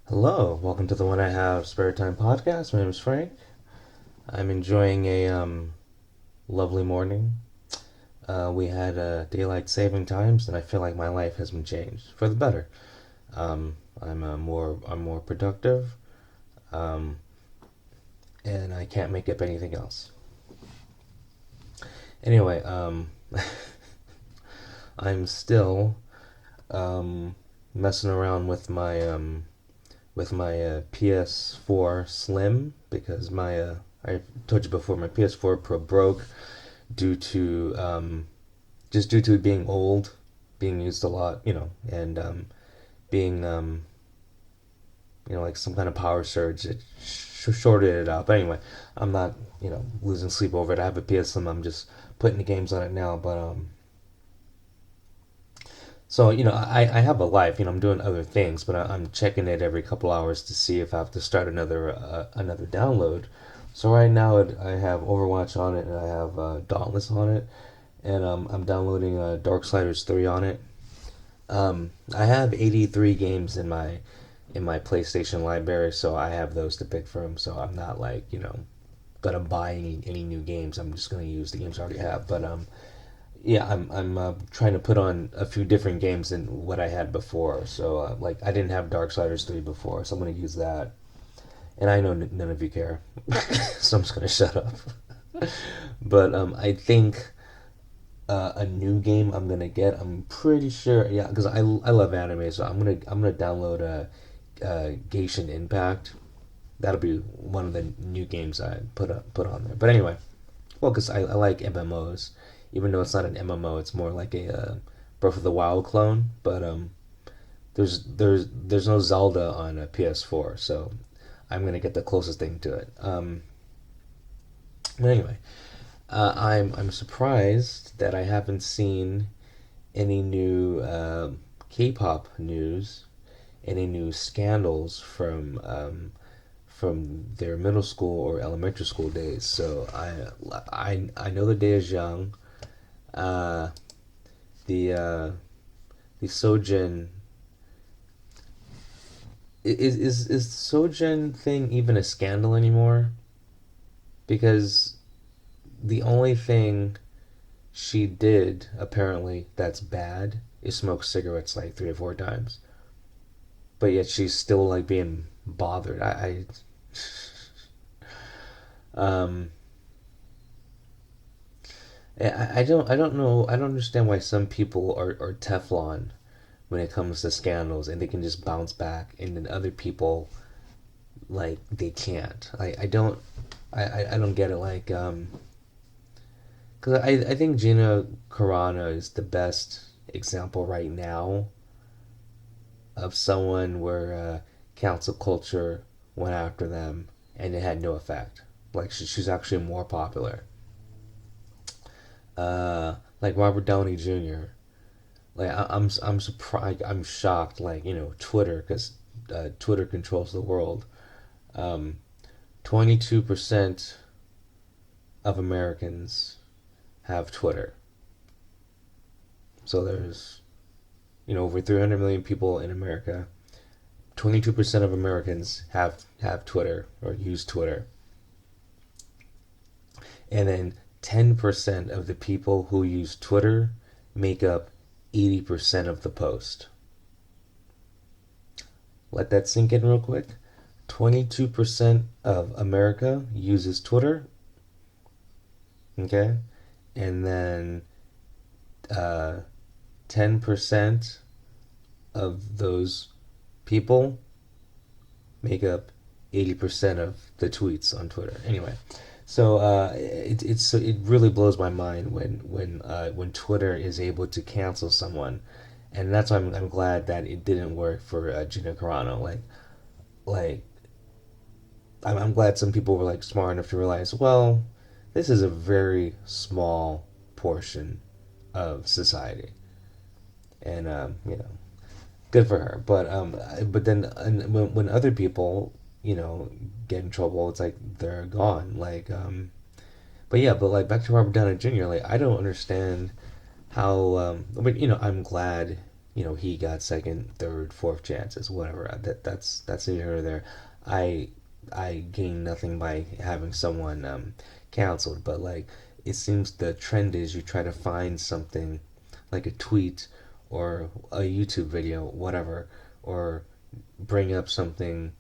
Hello, welcome to the When I Have Spare Time podcast. My name is Frank. I'm enjoying a lovely morning. We had daylight saving times, and I feel like my life has been changed for the better. I'm more productive, um, and I can't make up anything else. Anyway, I'm still messing around with my PS4 Slim because my I told you before my PS4 Pro broke due to just due to it being old, being used a lot, and being like some kind of power surge. It shorted it out. But anyway, I'm not losing sleep over it. I have a PS Slim. I'm just putting the games on it now, but so I have a life. I'm doing other things, but I'm checking it every couple hours to see if I have to start another download. So right now I have Overwatch on it, and I have Dauntless on it, and I'm downloading Darksiders 3 on it. I have 83 games in my PlayStation library, so I have those to pick from. So I'm not like gonna buy any new games. I'm just gonna use the games I already have. But yeah, I'm trying to put on a few different games than what I had before. So like I didn't have Darksiders 3 before, so I'm gonna use that. And I know none of you care, so I'm just gonna shut up. But I think a new game I'm gonna get. I'm pretty sure, yeah, because I love anime, so I'm gonna download a Genshin Impact. That'll be one of the new games I put on there. But anyway, well, because I like MMOs, even though it's not an MMO, it's more like a Breath of the Wild clone. But there's no Zelda on a PS4, so I'm gonna get the closest thing to it. But anyway, I'm surprised that I haven't seen any new K-pop news, any new scandals from their middle school or elementary school days. So I know the day is young. Uh, the uh, the Sojin is the Sojin thing even a scandal anymore? Because the only thing she did apparently that's bad is smoke cigarettes like 3 or 4 times, but yet she's still like being bothered. Um, I don't know. I don't understand why some people are Teflon when it comes to scandals and they can just bounce back, and then other people like they can't. I don't get it. Like because I think Gina Carano is the best example right now of someone where cancel culture went after them and it had no effect. Like she's actually more popular. Like Robert Downey Jr. Like I'm surprised. I'm shocked. Like Twitter, because Twitter controls the world. 22% of Americans have Twitter. So there's over 300 million people in America. 22% of Americans have Twitter or use Twitter, and then 10% of the people who use Twitter make up 80% of the post. Let that sink in real quick. 22% of America uses Twitter, okay? And then 10% of those people make up 80% of the tweets on Twitter. Anyway, so it really blows my mind when Twitter is able to cancel someone, and that's why I'm glad that it didn't work for Gina Carano. Like I'm glad some people were like smart enough to realize, well, this is a very small portion of society, and good for her. But then when other people get in trouble, it's like they're gone. But yeah, but back to Robert Downey Jr. Like I don't understand how. I mean, I'm glad he got second, third, fourth chances, whatever. That's neither here nor there. I I gain nothing by having someone canceled, but like it seems the trend is you try to find something like a tweet or a YouTube video, whatever, or bring up something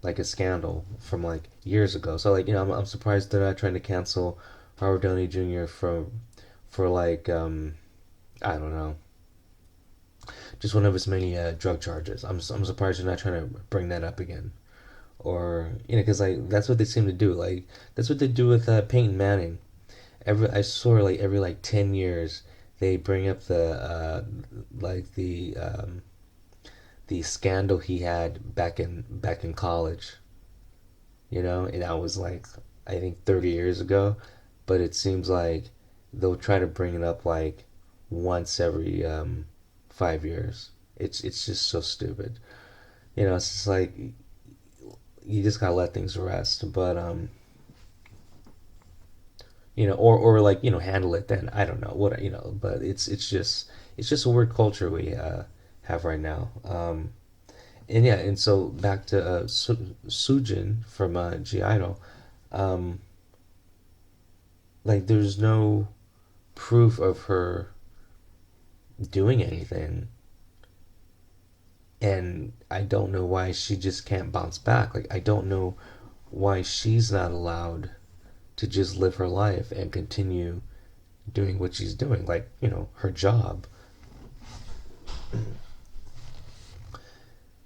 like a scandal from like years ago. So like I'm surprised they're not trying to cancel Robert Downey Jr. for like I don't know, just one of his many drug charges. I'm surprised they're not trying to bring that up again. Or because like that's what they seem to do. Like that's what they do with Peyton Manning. I swear, like every like 10 years, they bring up like the scandal he had back in college. And that was like I think 30 years ago, but it seems like they'll try to bring it up like once every 5 years. It's just so stupid. It's just like you just gotta let things rest. But or like handle it. Then I don't know what but it's just a weird culture we have right now. And yeah, and so back to Sujin from G-Idol. Um, like there's no proof of her doing anything, and I don't know why she just can't bounce back. Like I don't know why she's not allowed to just live her life and continue doing what she's doing, like her job.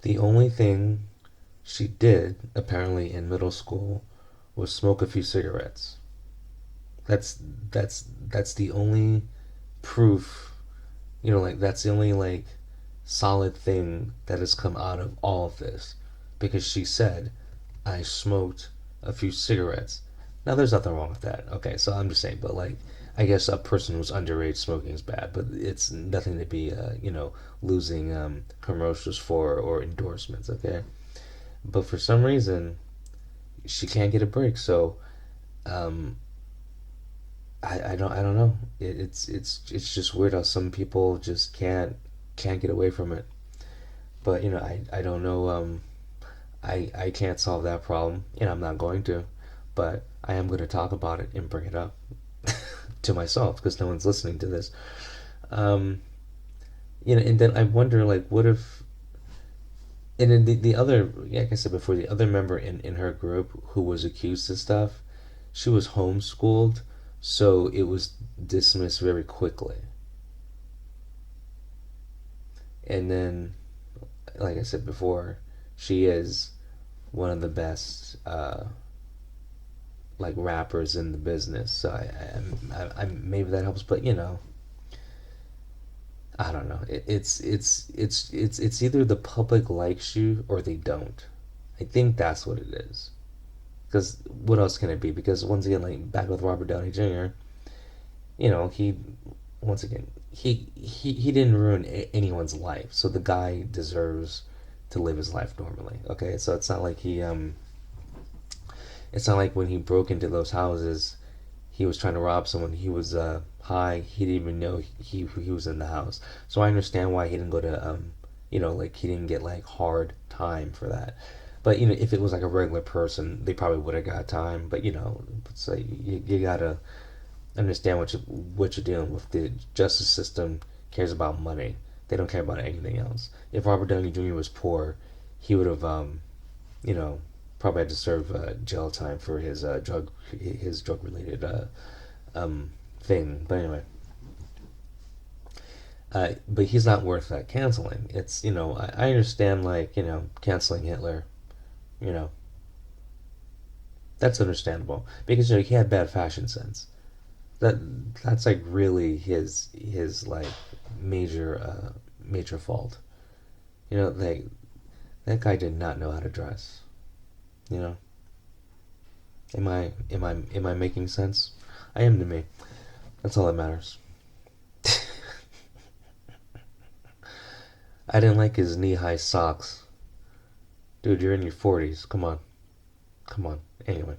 The only thing she did apparently in middle school was smoke a few cigarettes. That's the only proof, like that's the only like solid thing that has come out of all of this, because she said I smoked a few cigarettes. Now there's nothing wrong with that. Okay, so I'm just saying, but like I guess a person who's underage smoking is bad, but it's nothing to be losing commercials for or endorsements. Okay, but for some reason she can't get a break. So um, I don't know. It's just weird how some people just can't get away from it. But I don't know. I can't solve that problem, and I'm not going to. But I am going to talk about it and bring it up to myself because no one's listening to this. Um, and then I wonder, like, what if, and then the other, like I said before, the other member in her group who was accused of stuff, she was homeschooled, so it was dismissed very quickly. And then, like I said before, she is one of the best like rappers in the business. So I maybe that helps, but I don't know. It's either the public likes you or they don't. I think that's what it is. Because what else can it be? Because once again, like back with Robert Downey Jr., he once again he didn't ruin anyone's life, so the guy deserves to live his life normally. Okay, so it's not like when he broke into those houses, he was trying to rob someone. He was high. He didn't even know he was in the house. So I understand why he didn't go to like he didn't get like hard time for that. But if it was like a regular person, they probably would have got time. But it's like you gotta understand what you're dealing with. The justice system cares about money. They don't care about anything else. If Robert Downey Jr. was poor, he would have you know probably had to serve jail time for his drug related um, thing. But anyway, but he's not worth canceling. It's I understand like canceling Hitler. You know that's understandable because he had bad fashion sense. That that's like really his like major fault. Like that guy did not know how to dress. You know, am I making sense? I am to me. That's all that matters. I didn't like his knee-high socks. Dude, you're in your 40s. Come on. Come on. Anyway.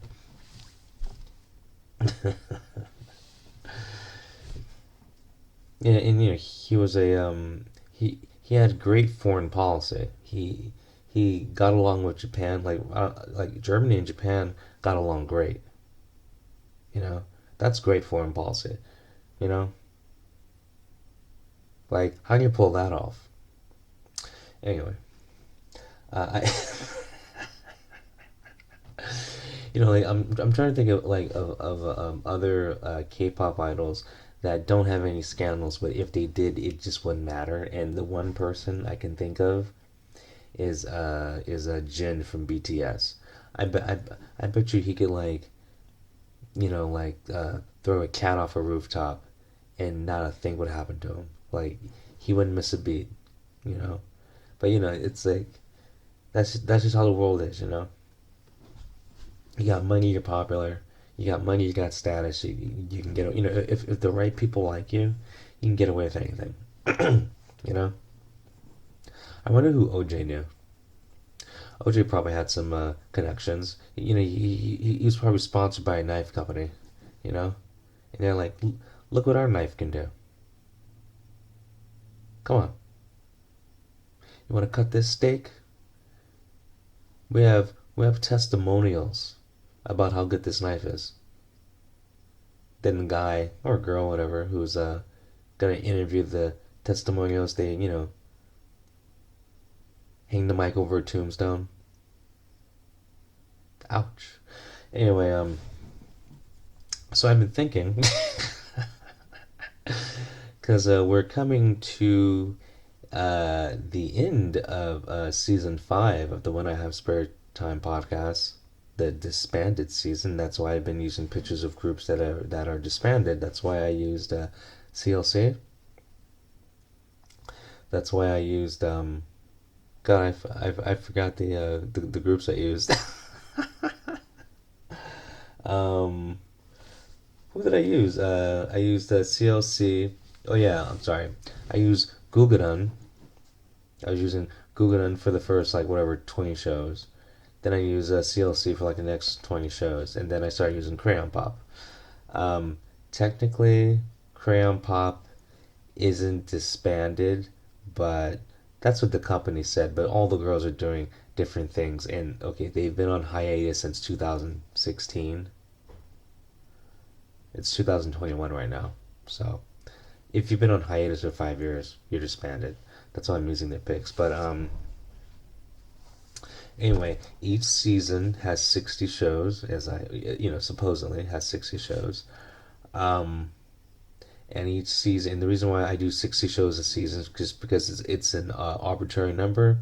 Yeah, and he was a he he had great foreign policy. He got along with Japan, like Germany and Japan got along great. You know, that's great foreign policy. You know, like how do you pull that off? Anyway, I like I'm trying to think of other K-pop idols that don't have any scandals, but if they did, it just wouldn't matter. And the one person I can think of is Jin from BTS. I bet you he could throw a cat off a rooftop and not a thing would happen to him. Like he wouldn't miss a beat, you know. But it's like that's just how the world is, you know. You got money, you're popular. You got money, you got status. You can get, if the right people like you can get away with anything. You know. I wonder who OJ knew. OJ probably had some connections. He was probably sponsored by a knife company. You know, and they're like, look what our knife can do. Come on, you want to cut this steak? We have testimonials about how good this knife is. Then the guy or girl, whatever, who's gonna interview the testimonials, they hang the mic over a tombstone. Ouch. Anyway, so I've been thinking, because we're coming to the end of season 5 of the When I Have Spare Time podcast, the disbanded season. That's why I've been using pictures of groups that are disbanded. That's why I used CLC. That's why I used God, I forgot the groups I used. um, who did I use? I used CLC. Oh yeah, I'm sorry. I used Gugadan. I was using Gugadan for the first like whatever 20 shows. Then I used CLC for like the next 20 shows, and then I started using Crayon Pop. Technically, Crayon Pop isn't disbanded, but that's what the company said. But all the girls are doing different things, and okay, they've been on hiatus since 2016. It's 2021 right now, so if you've been on hiatus for 5 years, you're disbanded. That's why I'm using their picks. But anyway, each season has 60 shows, as supposedly has 60 shows. Um, and each season, and the reason why I do 60 shows a season is just because it's an arbitrary number,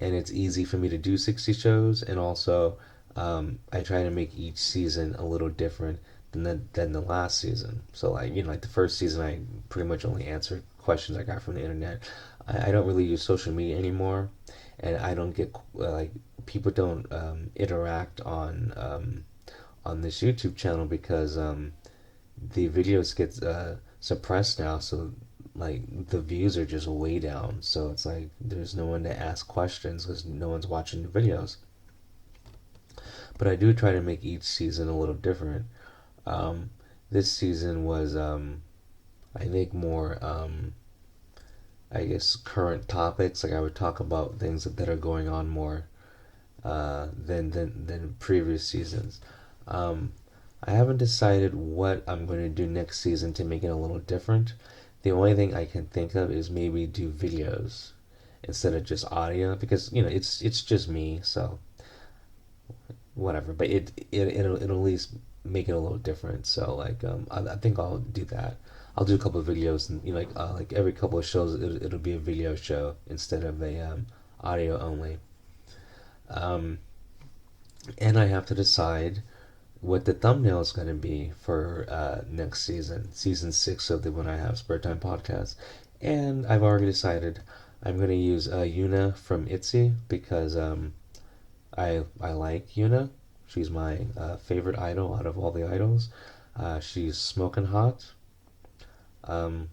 and it's easy for me to do 60 shows, and also I try to make each season a little different than the last season. So like the first season, I pretty much only answered questions I got from the internet. I don't really use social media anymore, and I don't get people don't interact on this YouTube channel because the videos get suppressed now, so like the views are just way down. So it's like there's no one to ask questions because no one's watching the videos. But I do try to make each season a little different. Um, this season was I think more I guess current topics. Like I would talk about things that are going on more than previous seasons. Um, I haven't decided what I'm going to do next season to make it a little different. The only thing I can think of is maybe do videos instead of just audio because it's just me, so whatever. But it'll at least make it a little different. So I think I'll do that. I'll do a couple of videos and like every couple of shows it'll be a video show instead of a audio only. Um, and I have to decide what the thumbnail is going to be for next season 6 of the When I Have Spare Time podcast. And I've already decided I'm going to use Yuna from ITZY because I like Yuna. She's my favorite idol out of all the idols. She's smoking hot. Um,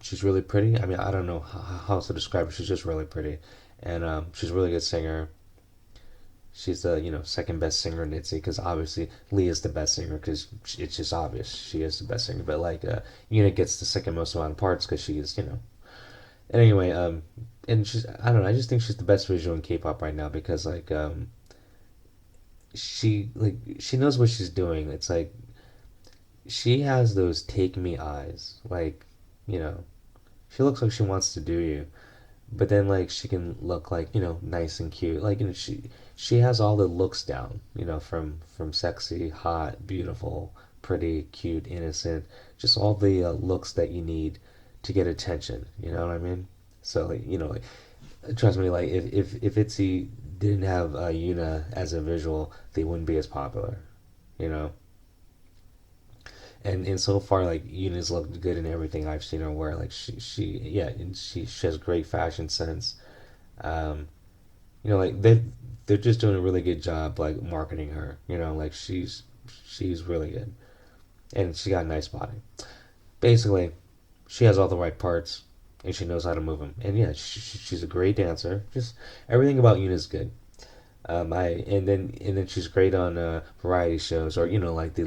she's really pretty. I mean, I don't know how else to describe her. She's just really pretty, and she's a really good singer. She's the second best singer in ITZY because obviously Lee is the best singer because it's just obvious she is the best singer. But Yuna gets the second most amount of parts because she is Anyway, and she's I don't know. I just think she's the best visual in K-pop right now because she knows what she's doing. It's like she has those take me eyes. Like, you know, she looks like she wants to do you, but then like she can look like, nice and cute. Like, she has all the looks down, from sexy, hot, beautiful, pretty, cute, innocent, just all the looks that you need to get attention. You know what I mean? So like, trust me, like if ITZY didn't have Yuna as a visual, they wouldn't be as popular. You know. And so far, like Yuna's looked good in everything I've seen her wear. Like yeah, and she has great fashion sense. Um, like they're just doing a really good job like marketing her. Like she's really good, and she got a nice body. Basically, she has all the right parts, and she knows how to move them. And yeah, she's a great dancer. Just everything about Yuna's good. I and then she's great on variety shows, or like the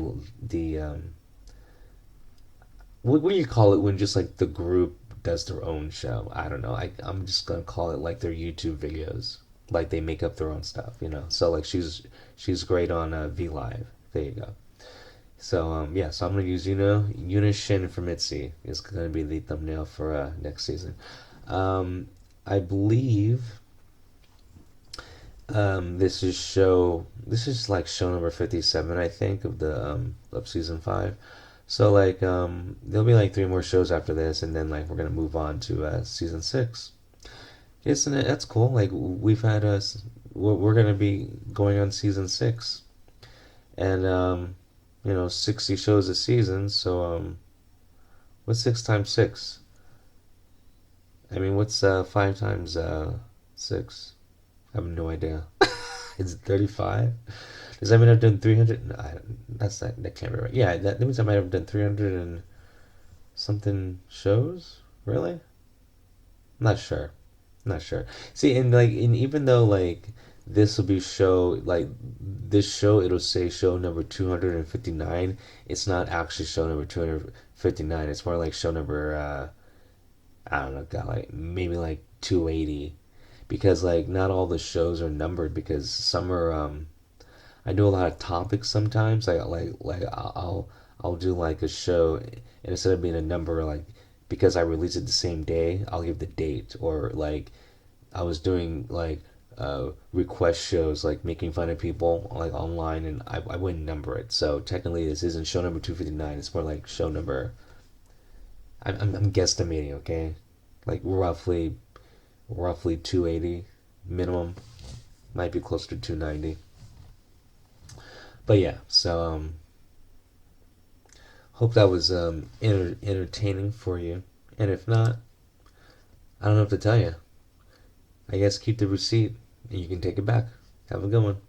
what do you call it when just like the group does their own show? I don't know. I'm just gonna call it like their YouTube videos. Like they make up their own stuff. So like she's great on V Live. There you go. So yeah, so I'm gonna use Yuna Shin from ITZY is gonna be the thumbnail for next season. Um, I believe this is like show number 57, I think, of season 5. So like there'll be like three more shows after this, and then like we're gonna move on to season 6. Isn't it? That's cool. Like we've had us, we're gonna be going on season 6, and 60 shows a season. So what's 6 times 6? I mean, what's 5 times 6? I have no idea. Is it 35? Does that mean I've done 300? No, that can't be right. Yeah, that means I might have done 300 and something shows. Really? Not sure. Not sure. See, and even though like this will be show like this show, it'll say show number 259. It's not actually show number 259. It's more like show number I don't know, got like maybe like 280, because like not all the shows are numbered, because some are I do a lot of topics sometimes. I'll do like a show, and instead of being a number, like because I release it the same day, I'll give the date. Or like I was doing like request shows, like making fun of people like online, and I wouldn't number it. So technically, this isn't show number 259. It's more like show number. I'm guesstimating, okay, like roughly 280 minimum. Might be closer to 290. But yeah, so hope that was entertaining for you. And if not, I don't know what to tell you. I guess keep the receipt and you can take it back. Have a good one.